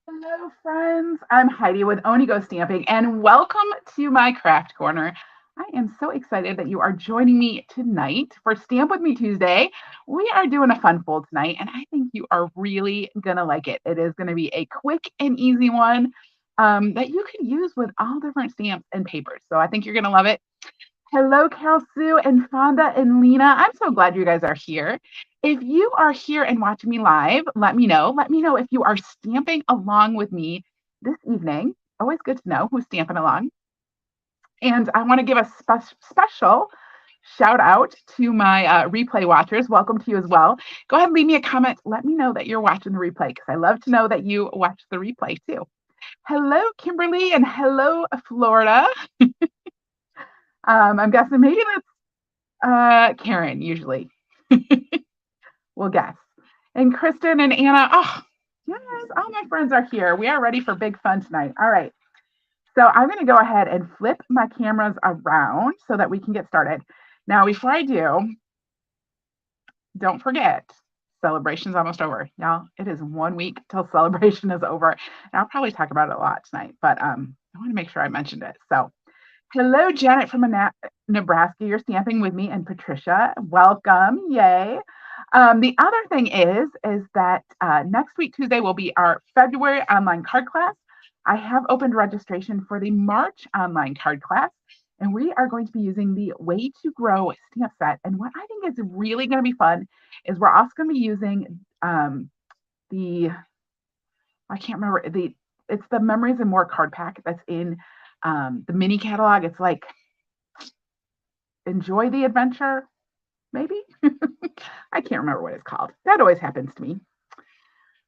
Hello, friends. I'm Heidi with Onigo Stamping, and welcome to my craft corner. I am so excited that you are joining me tonight for Stamp With Me Tuesday. We are doing a fun fold tonight, and I think you are really going to like it. It is going to be a quick and easy one that you can use with all different stamps and papers. So I think you're going to love it. Hello, Carol Sue and Fonda and Lena. I'm so glad you guys are here. If you are here and watching me live, let me know. Let me know if you are stamping along with me this evening. Always good to know who's stamping along. And I want to give a special shout out to my replay watchers. Welcome to you as well. Go ahead and leave me a comment. Let me know that you're watching the replay because I love to know that you watch the replay too. Hello, Kimberly, and hello, Florida. I'm guessing maybe that's Karen, usually. We'll guess. And Kristen and Anna, oh, yes, all my friends are here. We are ready for big fun tonight. All right. So I'm going to go ahead and flip my cameras around so that we can get started. Now, before I do, don't forget, celebration's almost over. Y'all, it is 1 week till celebration is over. And I'll probably talk about it a lot tonight, but I want to make sure I mentioned it. So hello, Janet from Nebraska. You're stamping with me, and Patricia. Welcome. Yay. The other thing is that next week, Tuesday, will be our February online card class. I have opened registration for the March online card class, and we are going to be using the Way to Grow stamp set. And what I think is really going to be fun is we're also going to be using the, I can't remember, it's the Memories and More card pack that's in the mini catalog. It's like Enjoy the Adventure, maybe. I can't remember what it's called. That always happens to me.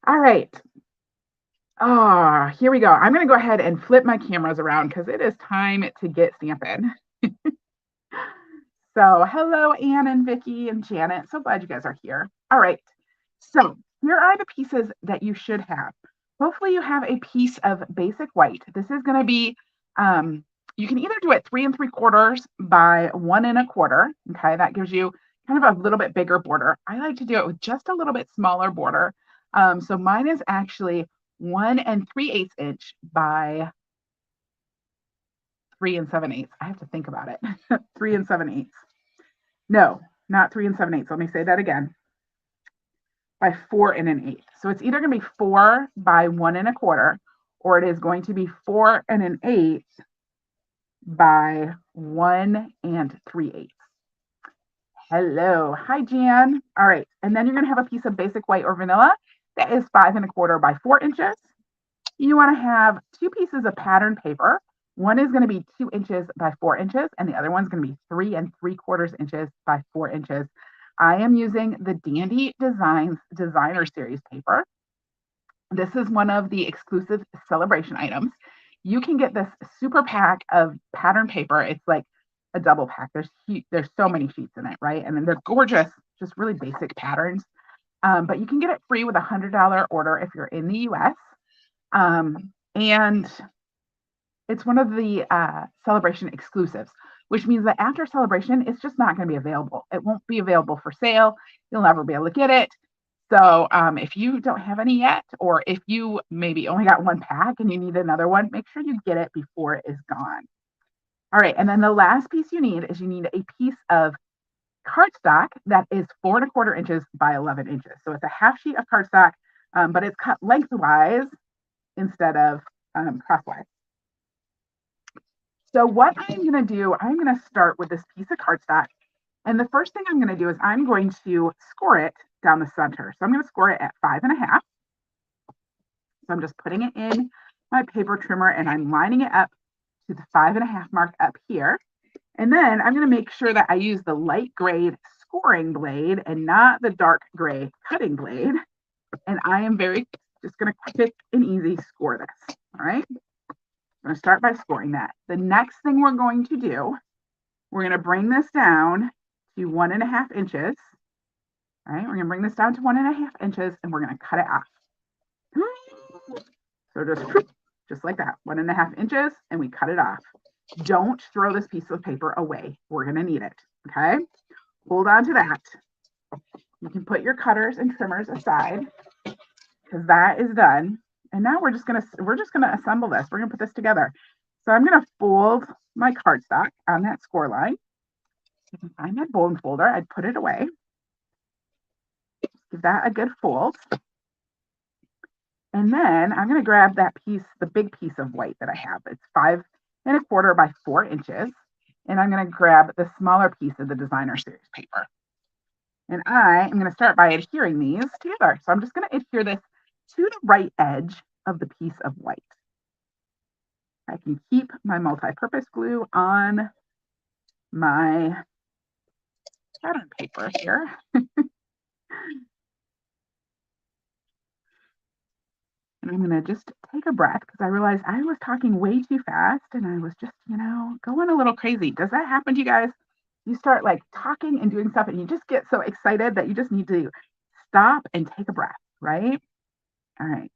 All right. Oh, here we go. I'm going to go ahead and flip my cameras around because it is time to get stamping. So hello, Anne and Vicki and Janet. So glad you guys are here. All right. So here are the pieces that you should have. Hopefully you have a piece of basic white. This is going to be, you can either do it 3 3/4 by 1 1/4. Okay, that gives you kind of a little bit bigger border. I like to do it with just a little bit smaller border. So mine is actually 1 3/8 inch by 3 7/8. I have to think about it. 3 7/8. No, not 3 7/8. Let me say that again. By 4 1/8. So it's either going to be 4 by 1 1/4, or it is going to be 4 1/8 by 1 3/8. Hello. Hi, Jan. All right. And then you're going to have a piece of basic white or vanilla that is 5 1/4 by 4 inches. You want to have 2 pieces of pattern paper. One is going to be 2 inches by 4 inches, and the other one's going to be 3 3/4 inches by 4 inches. I am using the Dandy Designs Designer Series paper. This is one of the exclusive celebration items. You can get this super pack of pattern paper. It's like a double pack. There's so many sheets in it, right? And then they're gorgeous, just really basic patterns. But you can get it free with a $100 order if you're in the US. And it's one of the celebration exclusives, which means that after celebration, it's just not going to be available. It won't be available for sale. You'll never be able to get it. So if you don't have any yet, or if you maybe only got one pack and you need another one, make sure you get it before it is gone. All right, and then the last piece you need is you need a piece of cardstock that is 4 1/4 inches by 11 inches. So it's a half sheet of cardstock, but it's cut lengthwise instead of crosswise. So what I'm going to do, I'm going to start with this piece of cardstock. And the first thing I'm going to do is I'm going to score it down the center. So I'm going to score it at 5 1/2. So I'm just putting it in my paper trimmer and I'm lining it up to the 5 1/2 mark up here. And then I'm going to make sure that I use the light gray scoring blade and not the dark gray cutting blade. And I am just going to quick and easy score this. All right. I'm going to start by scoring that. The next thing we're going to do, we're going to bring this down to 1 1/2 inches. All right, we're going to bring this down to 1 1/2 inches and we're going to cut it off. So just like that, 1 1/2 inches, and we cut it off. Don't throw this piece of paper away. We're going to need it. Okay, hold on to that. You can put your cutters and trimmers aside because that is done. And now we're just gonna assemble this. We're gonna put this together. So I'm gonna fold my cardstock on that score line. If I can find that bone folder, I'd put it away. Give that a good fold. And then I'm gonna grab that piece, the big piece of white that I have. It's 5 1/4 by 4 inches. And I'm gonna grab the smaller piece of the designer series paper. And I am gonna start by adhering these together. So I'm just gonna adhere this to the right edge of the piece of white. I can keep my multi-purpose glue on my pattern paper here. And I'm going to just take a breath because I realized I was talking way too fast and I was just, going a little crazy. Does that happen to you guys? You start like talking and doing stuff and you just get so excited that you just need to stop and take a breath, right? All right.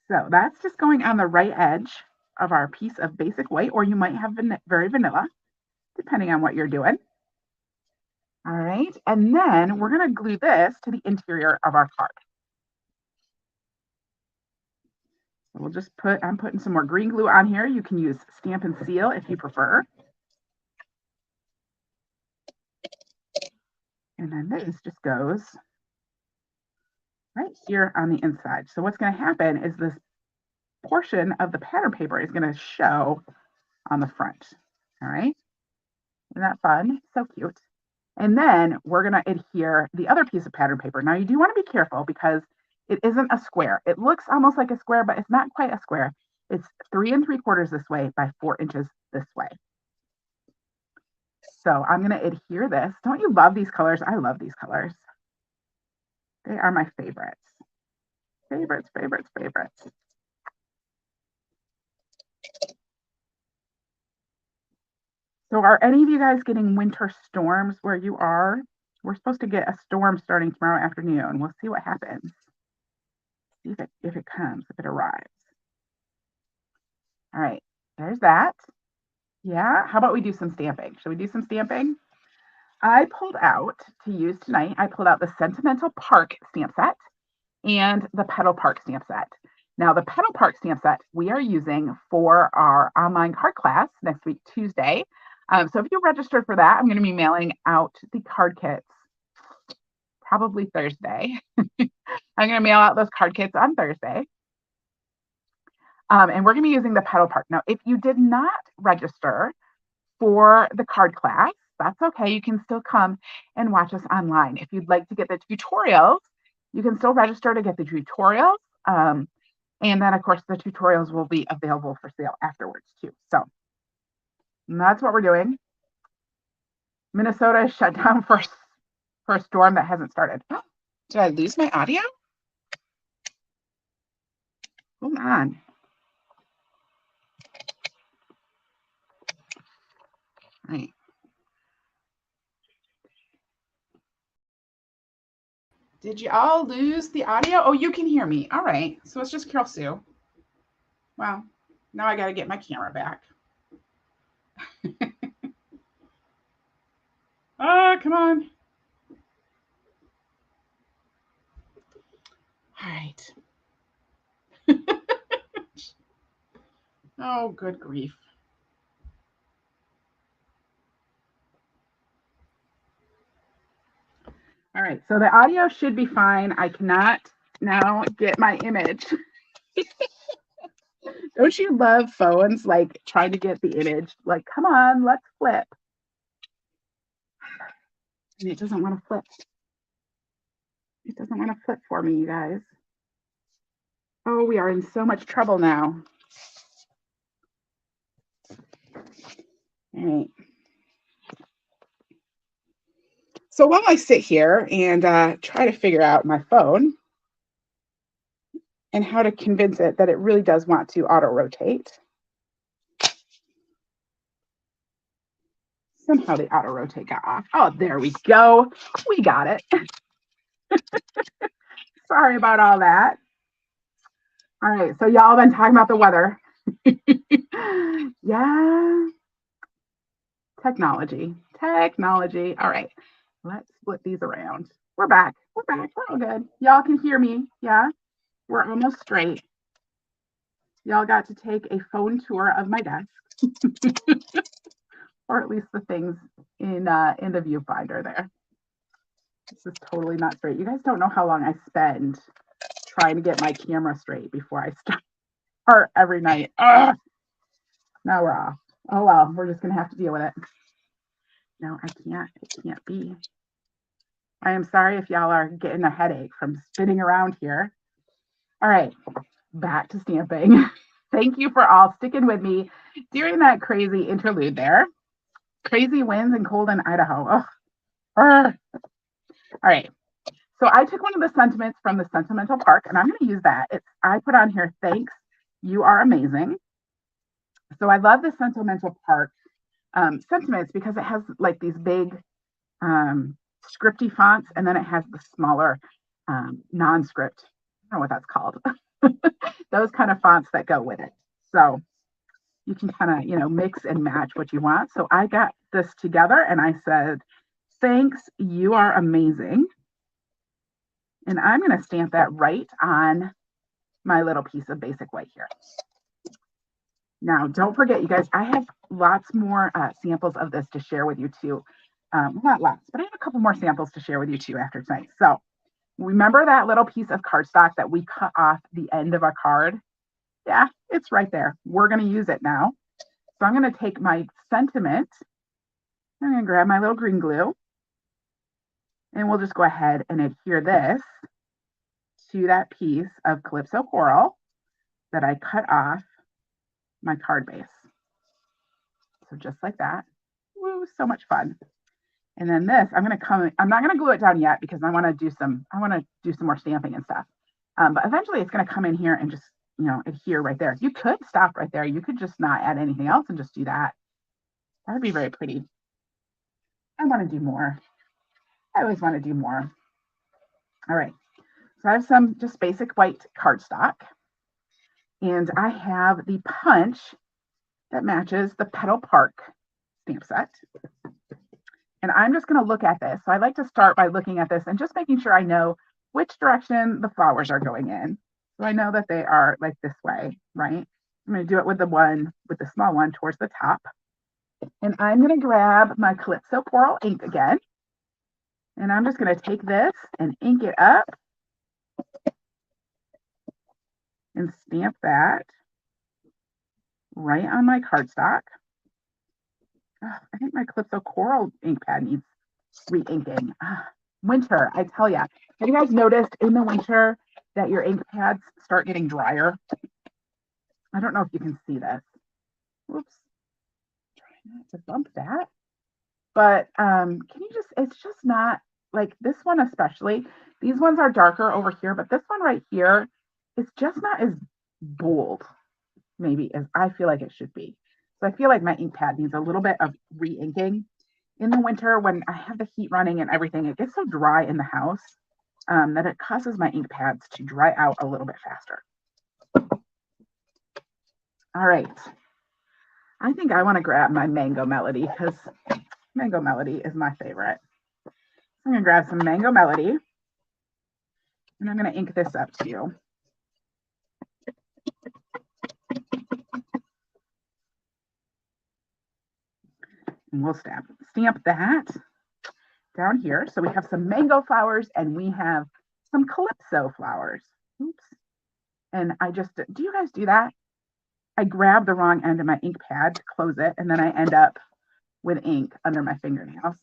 So that's just going on the right edge of our piece of basic white, or you might have very vanilla, depending on what you're doing. All right. And then we're going to glue this to the interior of our card. So we'll just I'm putting some more green glue on here. You can use Stampin' Seal if you prefer. And then this just goes right here on the inside. So what's going to happen is this portion of the pattern paper is going to show on the front. All right. Isn't that fun? So cute. And then we're going to adhere the other piece of pattern paper. Now you do want to be careful because it isn't a square. It looks almost like a square, but it's not quite a square. It's 3 3/4 this way by 4 inches this way. So I'm going to adhere this. Don't you love these colors? I love these colors. They are my favorites. Favorites, favorites, favorites. So are any of you guys getting winter storms where you are? We're supposed to get a storm starting tomorrow afternoon. We'll see what happens. See if it comes, if it arrives. All right, there's that. Yeah, how about we do some stamping? Should we do some stamping? I pulled out, to use tonight, I pulled out the Sentimental Park stamp set and the Petal Park stamp set. Now, the Petal Park stamp set we are using for our online card class next week, Tuesday. So if you registered for that, I'm going to be mailing out the card kits probably Thursday. I'm going to mail out those card kits on Thursday. And we're going to be using the Petal Park. Now, if you did not register for the card class, that's okay. You can still come and watch us online. If you'd like to get the tutorials, you can still register to get the tutorials. And then, of course, the tutorials will be available for sale afterwards, too. So that's what we're doing. Minnesota is shut down for a storm that hasn't started. Did I lose my audio? Hold on. All right. Did you all lose the audio? Oh, you can hear me. All right. So it's just Carol Sue. Well, now I got to get my camera back. Come on. All right. Oh, good grief. All right. So the audio should be fine. I cannot now get my image. Don't you love phones like trying to get the image? Like, come on, let's flip. And it doesn't want to flip. It doesn't want to flip for me, you guys. Oh, we are in so much trouble now. All right. So while I sit here and try to figure out my phone and how to convince it that it really does want to auto-rotate. Somehow the auto-rotate got off. Oh, there we go. We got it. Sorry about all that. All right, so y'all been talking about the weather. Yeah. Technology. All right, let's split these around. We're back. We're all good. Y'all can hear me. Yeah. we're almost straight. Y'all got to take a phone tour of my desk, or at least the things in the viewfinder there. This is totally not straight. You guys don't know how long I spend trying to get my camera straight before I start every night. Ugh. Now we're off. Oh well, we're just gonna have to deal with it. No, I can't. It can't be. I am sorry if y'all are getting a headache from spinning around here. All right, back to stamping. Thank you for all sticking with me during that crazy interlude there. Crazy winds and cold in Idaho. All right. So I took one of the sentiments from the Sentimental Park, and I'm going to use that. I put on here, thanks, you are amazing. So I love the Sentimental Park sentiments because it has like these big scripty fonts, and then it has the smaller non-script. I don't know what that's called. Those kind of fonts that go with it. So you can kind of, mix and match what you want. So I got this together and I said, thanks, you are amazing. And I'm going to stamp that right on my little piece of basic white here. Now, don't forget, you guys, I have lots more samples of this to share with you too. Not lots, but I have a couple more samples to share with you too after tonight. So remember that little piece of cardstock that we cut off the end of our card? Yeah, it's right there. We're going to use it now. So I'm going to take my sentiment. I'm going to grab my little green glue. And we'll just go ahead and adhere this to that piece of Calypso Coral that I cut off my card base. So just like that. Woo, so much fun. And then this, I'm not going to glue it down yet because I want to do some more stamping and stuff. But eventually it's going to come in here and just, adhere right there. You could stop right there. You could just not add anything else and just do that. That would be very pretty. I want to do more. I always want to do more. All right. So I have some just basic white cardstock. And I have the punch that matches the Petal Park stamp set. And I'm just going to look at this. So I like to start by looking at this and just making sure I know which direction the flowers are going in. So I know that they are like this way, right? I'm going to do it with the small one towards the top. And I'm going to grab my Calypso Coral ink again. And I'm just going to take this and ink it up and stamp that right on my cardstock. I think my Calypso Coral ink pad needs re-inking. Winter, I tell you. Have you guys noticed in the winter that your ink pads start getting drier? I don't know if you can see this. Whoops. Try not to bump that. But it's just not like this one especially. These ones are darker over here, but this one right here is just not as bold maybe as I feel like it should be. So I feel like my ink pad needs a little bit of re-inking. In the winter, when I have the heat running and everything, it gets so dry in the house that it causes my ink pads to dry out a little bit faster. All right. I think I want to grab my Mango Melody because Mango Melody is my favorite. I'm going to grab some Mango Melody and I'm going to ink this up too. And we'll stamp that down here. So we have some mango flowers and we have some Calypso flowers. Oops. And do you guys do that? I grab the wrong end of my ink pad to close it, and then I end up with ink under my fingernails.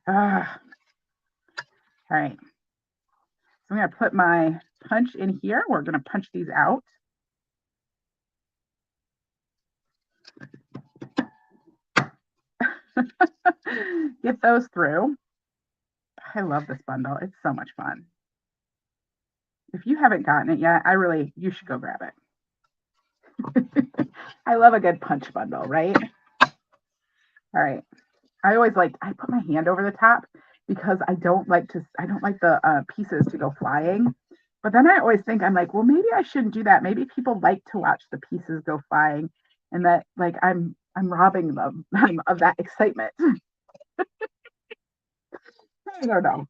All right. So I'm going to put my punch in here. We're going to punch these out. Get those through. I love this bundle. It's so much fun. If you haven't gotten it yet, you should go grab it. I love a good punch bundle, right? All right. I put my hand over the top because I don't like the pieces to go flying. But then I always think, I'm like, well, maybe I shouldn't do that. Maybe people like to watch the pieces go flying and that like I'm robbing them of that excitement. I don't know.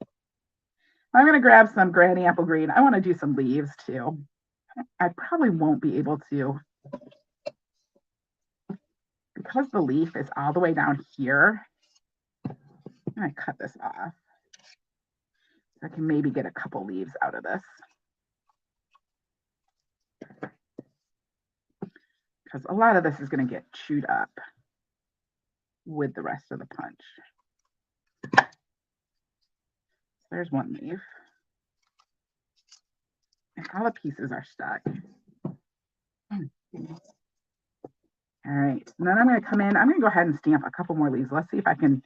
I'm going to grab some Granny Apple Green. I want to do some leaves too. I probably won't be able to because the leaf is all the way down here. I'm going to cut this off. I can maybe get a couple leaves out of this. Because a lot of this is going to get chewed up with the rest of the punch. There's one leaf. And all the pieces are stuck. All right, and then I'm going to come in. I'm going to go ahead and stamp a couple more leaves. Let's see if I can,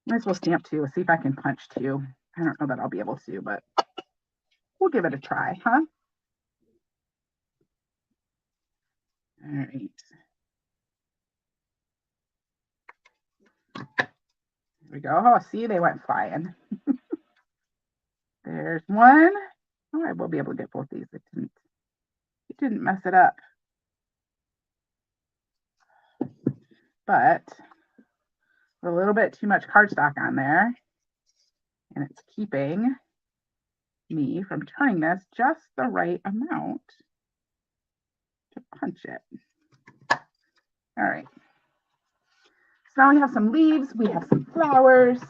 might as well stamp two. See if I can punch two. I don't know that I'll be able to, but we'll give it a try, huh? All right. Here we go. Oh, see, they went flying. There's one. Oh, I will be able to get both these. It didn't mess it up. But a little bit too much cardstock on there, and it's keeping me from turning this just the right amount to punch it. All right. So now we have some leaves. We have some flowers.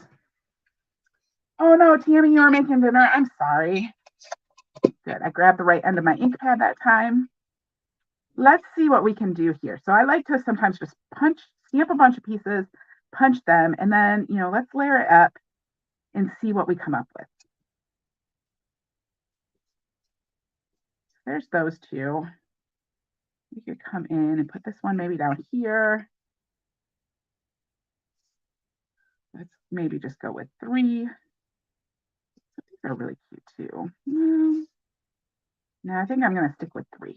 Oh no, Tammy, you were making dinner. I'm sorry. Good. I grabbed the right end of my ink pad that time. Let's see what we can do here. So I like to sometimes just stamp a bunch of pieces, punch them, and then, let's layer it up and see what we come up with. There's those two. We could come in and put this one maybe down here. Let's maybe just go with 3. These are really cute too. No, I think I'm going to stick with 3.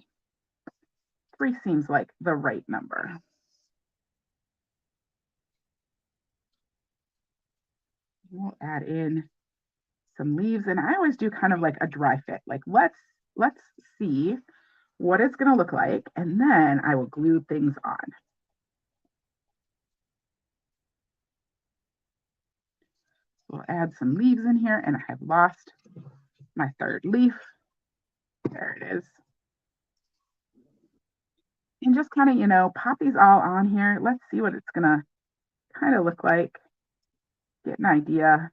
3 seems like the right number. We'll add in some leaves, and I always do kind of like a dry fit. Like let's see what it's going to look like, and then I will glue things on. We'll add some leaves in here, and I have lost my 3rd leaf. There it is. And just kind of, pop these all on here. Let's see what it's going to kind of look like. Get an idea.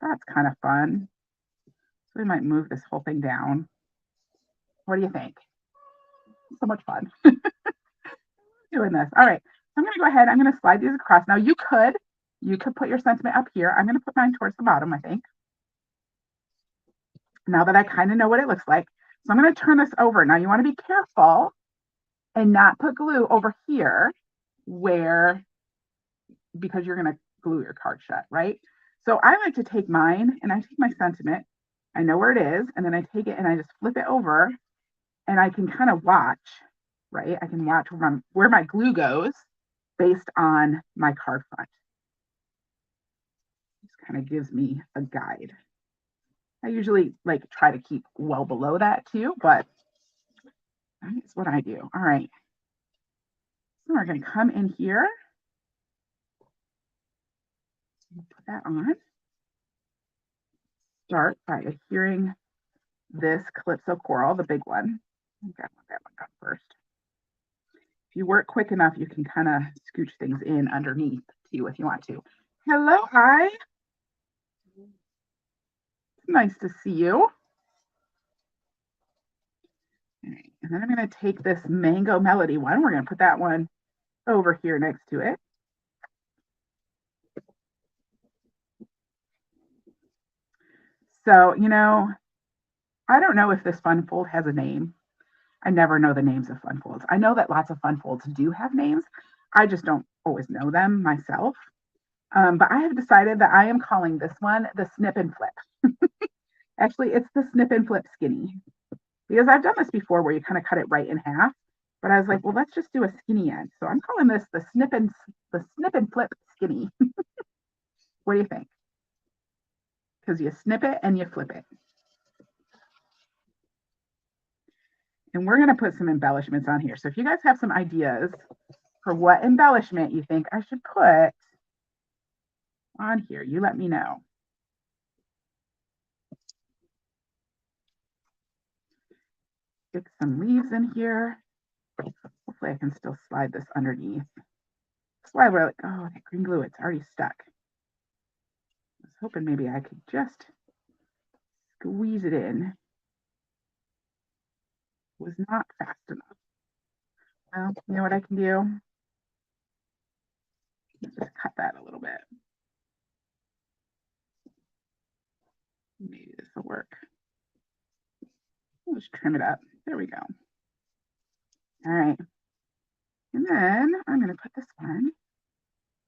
That's kind of fun. So we might move this whole thing down. What do you think? So much fun doing this. All right. So I'm going to go ahead. I'm going to slide these across. Now you could put your sentiment up here. I'm going to put mine towards the bottom, I think. Now that I kind of know what it looks like. So I'm going to turn this over. Now you want to be careful and not put glue over here because you're going to glue your card shut, right? So I like to take mine and I take my sentiment. I know where it is, and then I take it and I just flip it over, and I can kind of watch, right? I can watch where my glue goes based on my card front. This kind of gives me a guide. I usually try to keep well below that too, but that's what I do. All right. So we're going to come in here. Put that on. Start by adhering this Calypso coral, the big one. I've got that one done first. If you work quick enough, you can kind of scooch things in underneath too if you want to. Hello, Hi. Nice to see you. All right. And then I'm going to take this Mango Melody one. We're going to put that one over here next to it. So, I don't know if this fun fold has a name. I never know the names of fun folds. I know that lots of fun folds do have names. I just don't always know them myself. But I have decided that I am calling this one the Snip and Flip. Actually, it's the Snip and Flip Skinny. Because I've done this before where you kind of cut it right in half. But I was like, well, let's just do a skinny end. So I'm calling this the Snip and Flip Skinny. What do you think? Because you snip it and you flip it. And we're going to put some embellishments on here. So if you guys have some ideas for what embellishment you think I should put on here, you let me know. Stick some leaves in here. Hopefully I can still slide this underneath. That's why we're like, oh, that green glue, it's already stuck. I was hoping maybe I could just squeeze it in. It was not fast enough. Well, you know what I can do? Let's just cut that a little bit. Maybe this will work. Let's trim it up. There we go. All right. And then I'm going to put this one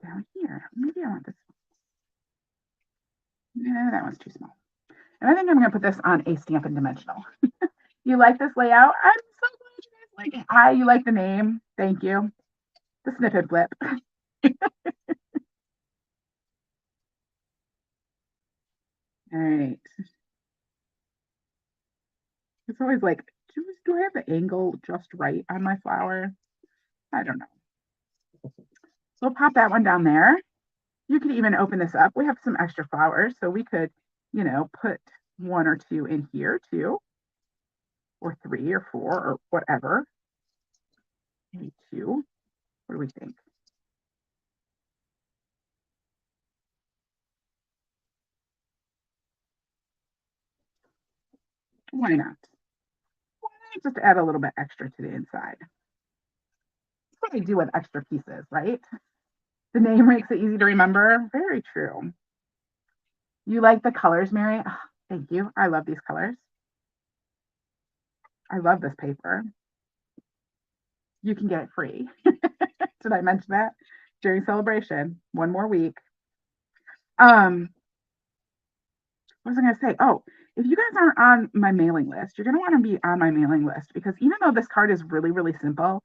down here. Maybe I want this one. Yeah, that one's too small. And I think I'm going to put this on a Stampin' Dimensional. You like this layout? I'm so glad you guys like it. Hi, you like the name? Thank you. The snippet blip. All right. It's always like, do I have the angle just right on my flower? I don't know. So we'll pop that one down there. You could even open this up. We have some extra flowers, so we could, you know, put 1 or 2 in here too, or 3 or 4 or whatever. Maybe 2. What do we think? Why not? Just add a little bit extra to the inside. That's what I do with extra pieces, right? The name makes it easy to remember. Very true. You like the colors, Mary? Oh, thank you. I love these colors. I love this paper. You can get it free. Did I mention that? During celebration, 1 more week. What was I going to say? Oh, if you guys aren't on my mailing list, you're going to want to be on my mailing list, because even though this card is really, really simple,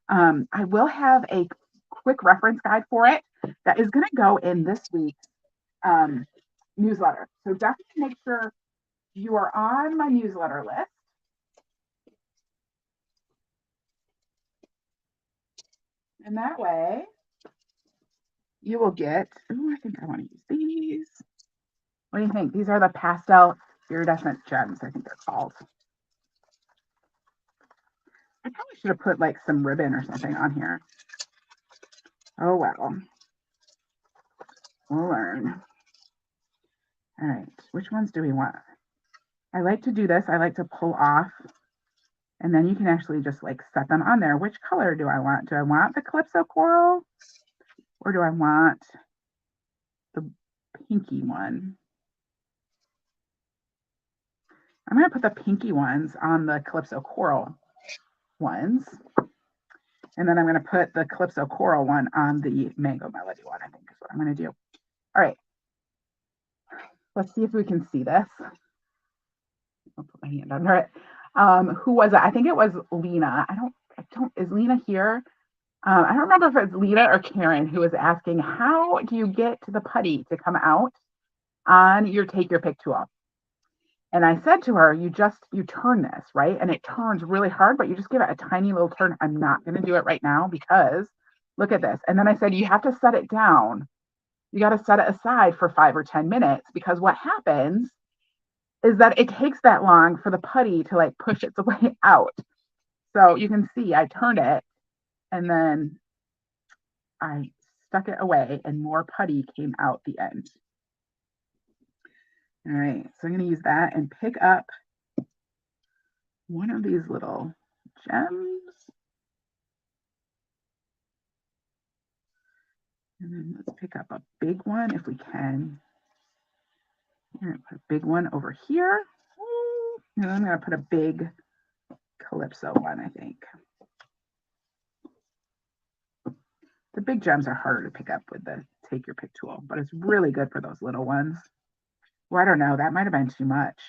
I will have a quick reference guide for it that is going to go in this week's newsletter. So definitely make sure you are on my newsletter list. And that way you will get, oh, I think I want to use these. What do you think? These are the pastel iridescent gems, I think they're called. I probably should have put like some ribbon or something on here. Oh, well. We'll learn. All right, which ones do we want? I like to do this. I like to pull off, and then you can actually just like set them on there. Which color do I want? Do I want the Calypso Coral, or do I want the pinky one? I'm going to put the pinky ones on the Calypso Coral ones. And then I'm going to put the Calypso Coral one on the Mango Melody one, I think is what I'm going to do. All right. Let's see if we can see this. I'll put my hand under it. Who was it? I think it was Lena. Is Lena here? I don't remember if it's Lena or Karen who was asking, how do you get the putty to come out on your Take Your Pick tool? And I said to her, you turn this, right? And it turns really hard, but you just give it a tiny little turn. I'm not going to do it right now because look at this. And then I said, you have to set it down. You got to set it aside for 5 or 10 minutes, because what happens is that it takes that long for the putty to like push its way out. So you can see I turned it and then I stuck it away and more putty came out the end. All right, so I'm going to use that and pick up one of these little gems. And then let's pick up a big one if we can. I'm going to put a big one over here. And then I'm going to put a big Calypso one, I think. The big gems are harder to pick up with the Take Your Pick tool, but it's really good for those little ones. Well, I don't know. That might have been too much.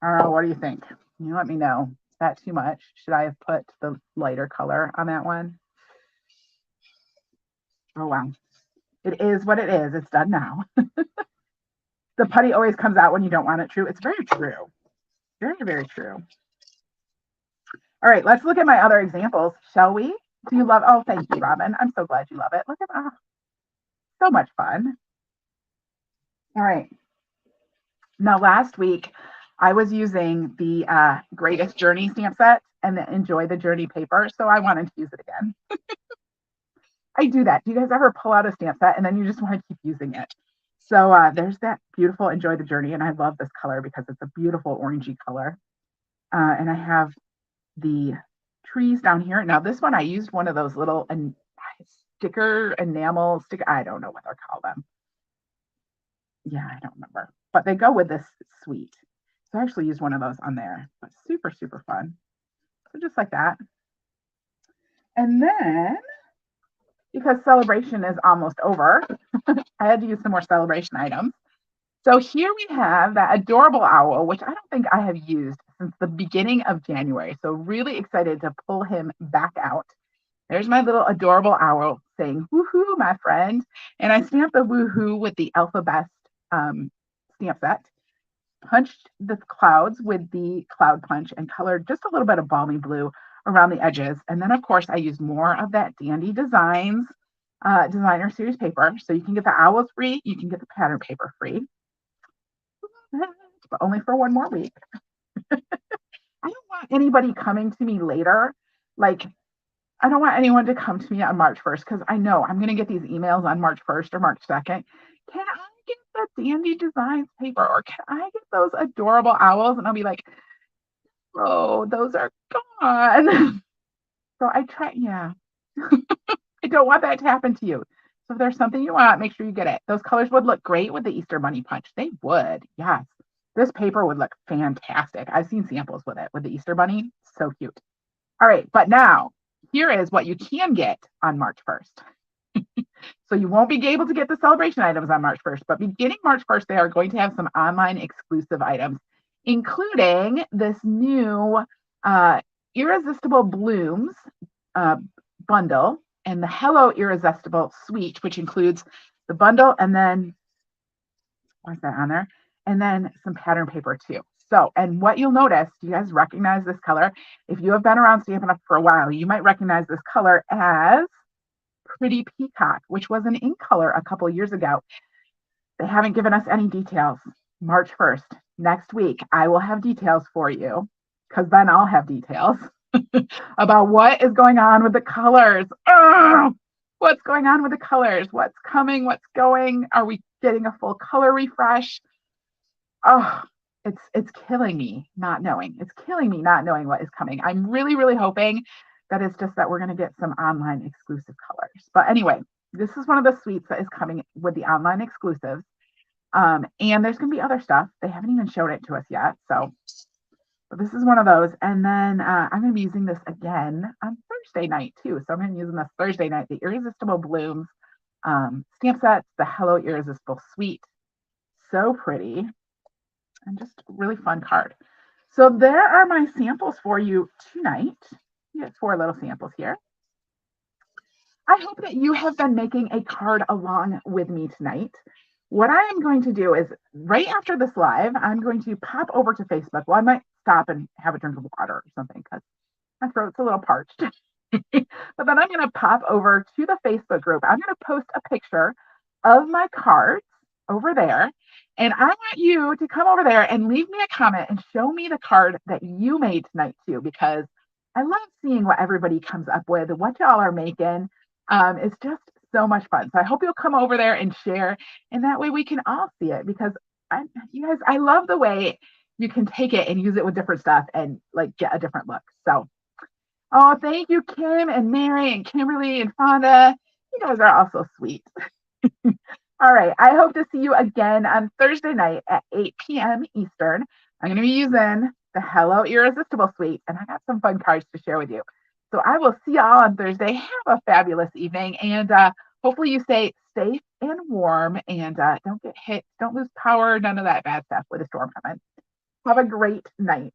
What do you think? You let me know. Is that too much? Should I have put the lighter color on that one? Oh, wow. It is what it is. It's done now. The putty always comes out when you don't want it to. It's very true. Very, very true. All right, let's look at my other examples, shall we? Do you love, oh, thank you, Robin. I'm so glad you love it. Look at that. So much fun. All right. Now, last week, I was using the Greatest Journey stamp set and the Enjoy the Journey paper, so I wanted to use it again. I do that. Do you guys ever pull out a stamp set and then you just want to keep using it? So there's that beautiful Enjoy the Journey, and I love this color because it's a beautiful orangey color. And I have the trees down here. Now this one, I used one of those little sticker enamel sticker. I don't know what they're called them. Yeah, I don't remember, but they go with this suite. So I actually used one of those on there, but super, super fun. So just like that. And then because celebration is almost over, I had to use some more celebration items. So here we have that adorable owl, which I don't think I have used since the beginning of January. So really excited to pull him back out. There's my little adorable owl saying, woohoo, my friend. And I stamped the woohoo with the Alphabet stamp set, punched the clouds with the cloud punch, and colored just a little bit of balmy blue around the edges. And then, of course, I used more of that Dandy Designs designer series paper. So you can get the owls free, you can get the pattern paper free, but only for one more week. I don't want anybody coming to me later. Like, I don't want anyone to come to me on March 1st because I know I'm going to get these emails on March 1st or March 2nd. Can I get the Dandy Designs paper, or can I get those adorable owls? And I'll be like, oh, those are gone. So I try, yeah. I don't want that to happen to you. So if there's something you want, make sure you get it. Those colors would look great with the Easter Bunny punch. They would, yes. This paper would look fantastic. I've seen samples with it, with the Easter Bunny. So cute. All right, but now here is what you can get on March 1st. So you won't be able to get the celebration items on March 1st, but beginning March 1st, they are going to have some online exclusive items, including this new Irresistible Blooms bundle and the Hello Irresistible Suite, which includes the bundle and then, what's that on there? And then some pattern paper too. So, and what you'll notice, do you guys recognize this color? If you have been around Stampin' Up! For a while, you might recognize this color as Pretty Peacock, which was an ink color a couple years ago. They haven't given us any details. March 1st, next week, I will have details for you, because then I'll have details about what is going on with the colors. What's going on with the colors? What's coming? What's going? Are we getting a full color refresh? Oh, it's killing me not knowing. It's killing me not knowing what is coming. I'm really, really hoping that it's just that we're going to get some online exclusive colors. But anyway, this is one of the suites that is coming with the online exclusives. And there's going to be other stuff. They haven't even showed it to us yet. So but this is one of those. And then I'm going to be using this again on Thursday night too. So I'm going to be using this Thursday night, the Irresistible Blooms stamp sets, the Hello Irresistible Suite. So pretty. And just a really fun card. So there are my samples for you tonight. You get 4 little samples here. I hope that you have been making a card along with me tonight. What I am going to do is right after this live, I'm going to pop over to Facebook. Well, I might stop and have a drink of water or something because my throat's a little parched. But then I'm going to pop over to the Facebook group. I'm going to post a picture of my cards over there. And I want you to come over there and leave me a comment and show me the card that you made tonight too, because I love seeing what everybody comes up with, what y'all are making. It's just so much fun. So I hope you'll come over there and share, and that way we can all see it, because you guys, I love the way you can take it and use it with different stuff and like get a different look. So, oh, thank you, Kim and Mary and Kimberly and Fonda. You guys are all so sweet. All right. I hope to see you again on Thursday night at 8 p.m. Eastern. I'm going to be using the Hello Irresistible Suite, and I got some fun cards to share with you. So I will see y'all on Thursday. Have a fabulous evening, and hopefully you stay safe and warm, and don't get hit, don't lose power, none of that bad stuff with a storm coming. Have a great night.